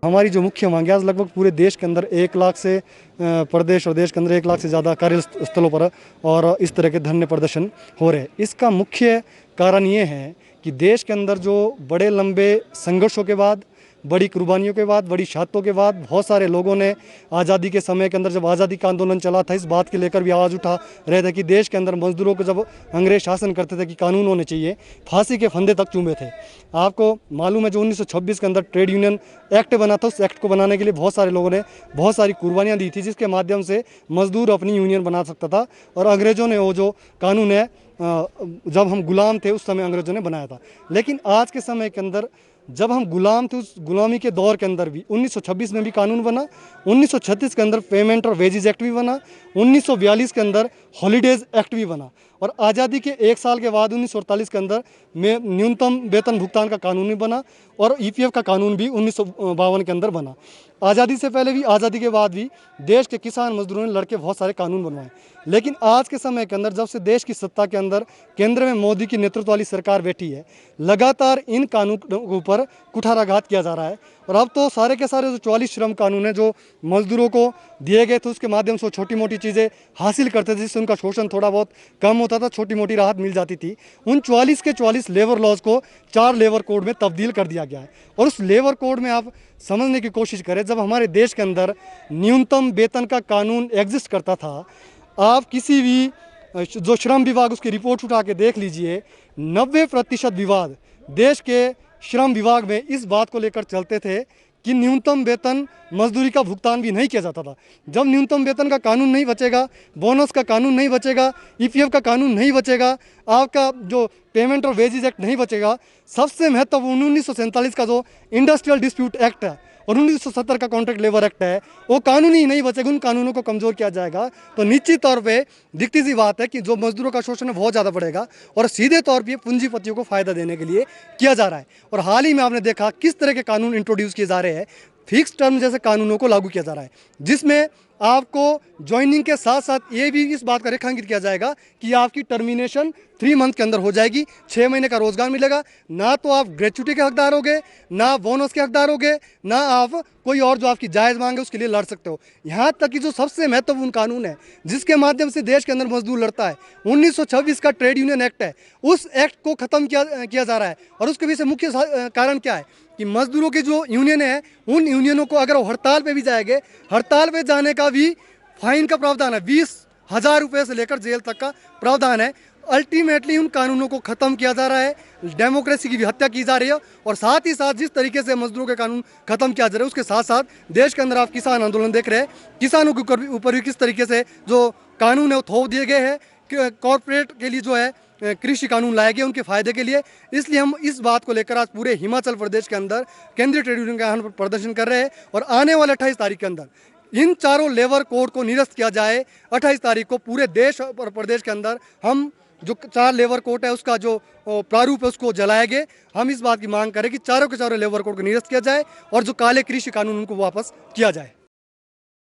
हमारी जो मुख्य मांग है, आज लगभग पूरे देश के अंदर 1 लाख से प्रदेश और देश के अंदर 1 लाख से ज़्यादा कार्यस्थलों पर और इस तरह के धरने प्रदर्शन हो रहे हैं। इसका मुख्य कारण ये है कि देश के अंदर जो बड़े लंबे संघर्षों के बाद, बड़ी कुर्बानियों के बाद, बड़ी शहादतों के बाद बहुत सारे लोगों ने आज़ादी के समय के अंदर, जब आज़ादी का आंदोलन चला था, इस बात के लेकर भी आवाज़ उठा रहे थे कि देश के अंदर मजदूरों को जब अंग्रेज शासन करते थे कि कानून होने चाहिए, फांसी के फंदे तक चूमे थे। आपको मालूम है जो 1926 के अंदर ट्रेड यूनियन एक्ट बना था, उस एक्ट को बनाने के लिए बहुत सारे लोगों ने बहुत सारी कुर्बानियाँ दी थी, जिसके माध्यम से मजदूर अपनी यूनियन बना सकता था। और अंग्रेज़ों ने वो जो कानून है, जब हम गुलाम थे उस समय अंग्रेज़ों ने बनाया था। लेकिन आज के समय के अंदर जब हम गुलाम थे, उस गुलामी के दौर के अंदर भी 1926 में भी कानून बना, 1936 के अंदर पेमेंट और वेजेज एक्ट भी बना, 1942 के अंदर हॉलीडेज एक्ट भी बना, और आज़ादी के 1 साल के बाद 1948 के अंदर में न्यूनतम वेतन भुगतान का कानून भी बना, और ईपीएफ का कानून भी 1952 के अंदर बना। आज़ादी से पहले भी, आज़ादी के बाद भी देश के किसान मजदूरों ने लड़के बहुत सारे कानून बनवाए। लेकिन आज के समय के अंदर, जब से देश की सत्ता के अंदर केंद्र में मोदी की नेतृत्व वाली सरकार बैठी है, लगातार इन कानूनों के ऊपर कुठाराघात किया जा रहा है। और अब तो सारे के सारे जो 44 श्रम कानून है, जो मजदूरों को दिए गए थे, उसके माध्यम से वो छोटी मोटी चीज़ें हासिल करते थे, जिससे उनका शोषण थोड़ा बहुत कम होता था, छोटी मोटी राहत मिल जाती थी। उन 44 के 44 लेबर लॉज को 4 लेबर कोड में तब्दील कर दिया गया है। और उस लेबर कोड में आप समझने की कोशिश करें, जब हमारे देश के अंदर न्यूनतम वेतन का कानून एग्जिस्ट करता था, आप किसी भी जो श्रम विभाग, उसकी रिपोर्ट उठा के देख लीजिए, 90% विवाद देश के श्रम विभाग में इस बात को लेकर चलते थे कि न्यूनतम वेतन मजदूरी का भुगतान भी नहीं किया जाता था। जब न्यूनतम वेतन का कानून नहीं बचेगा, बोनस का कानून नहीं बचेगा, ईपीएफ का कानून नहीं बचेगा, आपका जो पेमेंट और वेजेज एक्ट नहीं बचेगा, सबसे महत्वपूर्ण 1947 का जो इंडस्ट्रियल डिस्प्यूट एक्ट है और 1970 का कॉन्ट्रैक्ट लेबर एक्ट है, वो कानून ही नहीं बचेगा, उन कानूनों को कमज़ोर किया जाएगा। तो निश्चित तौर पे दिखती सी बात है कि जो मजदूरों का शोषण है बहुत ज़्यादा बढ़ेगा, और सीधे तौर पे पूंजीपतियों को फ़ायदा देने के लिए किया जा रहा है। और हाल ही में आपने देखा किस तरह के कानून इंट्रोड्यूस किए जा रहे हैं, फिक्स टर्म जैसे कानूनों को लागू किया जा रहा है, जिसमें आपको ज्वाइनिंग के साथ साथ ये भी इस बात का रेखांकित किया जाएगा कि आपकी टर्मिनेशन 3 मंथ के अंदर हो जाएगी, 6 महीने का रोजगार मिलेगा। ना तो आप ग्रेच्युटी के हकदार होगे, ना बोनस के हकदार होगे, ना आप कोई और जो आपकी जायज़ मांग है उसके लिए लड़ सकते हो। यहाँ तक कि जो सबसे महत्वपूर्ण कानून है, जिसके माध्यम से देश के अंदर मजदूर लड़ता है, 1926 का ट्रेड यूनियन एक्ट है, उस एक्ट को ख़त्म किया जा रहा है। और उसके पीछे मुख्य कारण क्या है कि मजदूरों की जो यूनियन है, उन यूनियनों को अगर वो हड़ताल पे भी जाएंगे, हड़ताल पे जाने का भी फाइन का प्रावधान है, 20,000 रुपये से लेकर जेल तक का प्रावधान है। अल्टीमेटली उन कानूनों को ख़त्म किया जा रहा है, डेमोक्रेसी की भी हत्या की जा रही है। और साथ ही साथ जिस तरीके से मजदूरों के कानून ख़त्म किया जा रहा है, उसके साथ साथ देश के अंदर आप किसान आंदोलन देख रहे हैं, किसानों के ऊपर भी किस तरीके से जो कानून है वो थोप दिए गए हैं, कॉरपोरेट के लिए जो है कृषि कानून लाए गए उनके फायदे के लिए। इसलिए हम इस बात को लेकर आज पूरे हिमाचल प्रदेश के अंदर केंद्रीय ट्रेड यूनियन के यहाँ पर प्रदर्शन कर रहे हैं, और आने वाले 28 तारीख के अंदर इन चारों लेबर कोड को निरस्त किया जाए। 28 तारीख को पूरे देश और प्रदेश के अंदर हम जो 4 लेबर कोड है उसका जो प्रारूप है उसको जलाएंगे। हम इस बात की मांग करें कि चारों के चारों लेबर कोड को निरस्त किया जाए और जो काले कृषि कानून उनको वापस किया जाए।